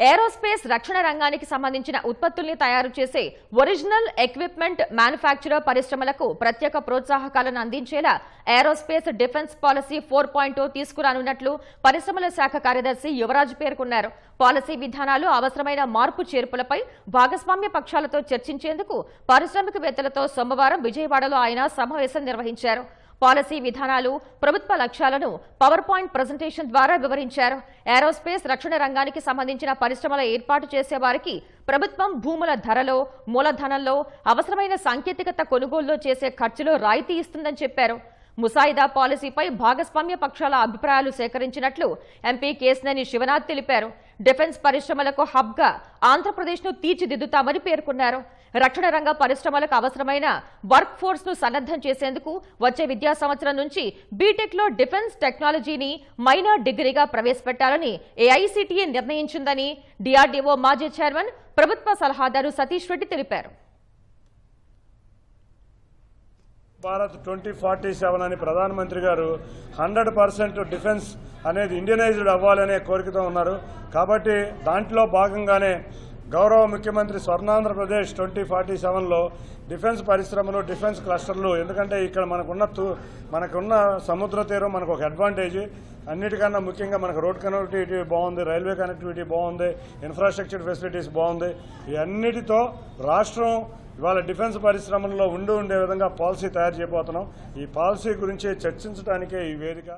Aerospace రక్షణ రంగానికి సంబంధించిన ఉత్పత్తుల్ని తయారు చేసే ఒరిజినల్ ఎక్విప్మెంట్ మ్యానుఫ్యాక్చరర్ పరిశ్రమలకు ప్రత్యేక ప్రోత్సాహకాలను అందించేలా ఏరోస్పేస్ డిఫెన్స్ పాలసీ 4.0 తీసుకురానున్నట్లు పరిశ్రమల శాఖ కార్యదర్శి యువరాజ్ పేర్కొన్నారు. పాలసీ విధానాలు అవసరమైన మార్పు చేర్పులపై భాగస్వామ్య పక్షాలతో చర్చించేందుకు పారిశ్రామికవేత్తలతో సోమవారం విజయవాడలో ఆయన సమావేశం నిర్వహించారు. పాలసీ విధానాలు, ప్రభుత్వ లక్ష్యాలను పవర్ పాయింట్ ప్రెజెంటేషన్ ద్వారా వివరించారు. ఏరోస్పేస్ రక్షణ రంగానికి సంబంధించిన పరిశ్రమల ఏర్పాటు చేసేవారికి ప్రభుత్వం భూముల ధరలో, మూలధనంలో, అవసరమైన సాంకేతికత కొనుగోలులో చేసే ఖర్చులో రాయితీ ఇస్తుందని చెప్పారు. ముసాయిదా పాలసీపై భాగస్వామ్య పక్షాల అభిప్రాయాలు సేకరించినట్లు ఎంపీ కేశినేని శివనాథ్ తెలిపారు. డిఫెన్స్ పరిశ్రమలకు హబ్గా ఆంధ్రప్రదేశ్ను తీర్చిదిద్దుతామని పేర్కొన్నారు. రక్షణ రంగ పరిశ్రమలకు అవసరమైన వర్క్ ఫోర్స్ ను సన్నద్దం చేసేందుకు వచ్చే విద్యా సంవత్సరం నుంచి బీటెక్ లో డిఫెన్స్ టెక్నాలజీని మైనర్ డిగ్రీగా ప్రవేశపెట్టాలని ఏఐసిటిఏ నిర్ణయించిందని డిఆర్డీఓ మాజీ చైర్మన్, ప్రభుత్వ సలహాదారు సతీష్ రెడ్డి తెలిపారు. భారత్ 2047 అని ప్రధానమంత్రి గారు 100% డిఫెన్స్ అనేది ఇండియనైజ్డ్ అవ్వాలనే కోరికతో ఉన్నారు. కాబట్టి దాంట్లో భాగంగానే గౌరవ ముఖ్యమంత్రి స్వర్ణాంధ్రప్రదేశ్ 2047లో డిఫెన్స్ పరిశ్రమలు, డిఫెన్స్ క్లస్టర్లు, ఎందుకంటే ఇక్కడ మనకున్న సముద్ర తీరం మనకు ఒక అడ్వాంటేజ్. అన్నిటికన్నా ముఖ్యంగా మనకు రోడ్ కనెక్టివిటీ బాగుంది, రైల్వే కనెక్టివిటీ బాగుంది, ఇన్ఫ్రాస్ట్రక్చర్ ఫెసిలిటీస్ బాగుంది. ఈ అన్నిటితో రాష్ట్రం ఇవాళ డిఫెన్స్ పరిశ్రమల్లో ఉండే విధంగా పాలసీ తయారు చేయబోతున్నాం. ఈ పాలసీ గురించి చర్చించడానికే ఈ వేదిక.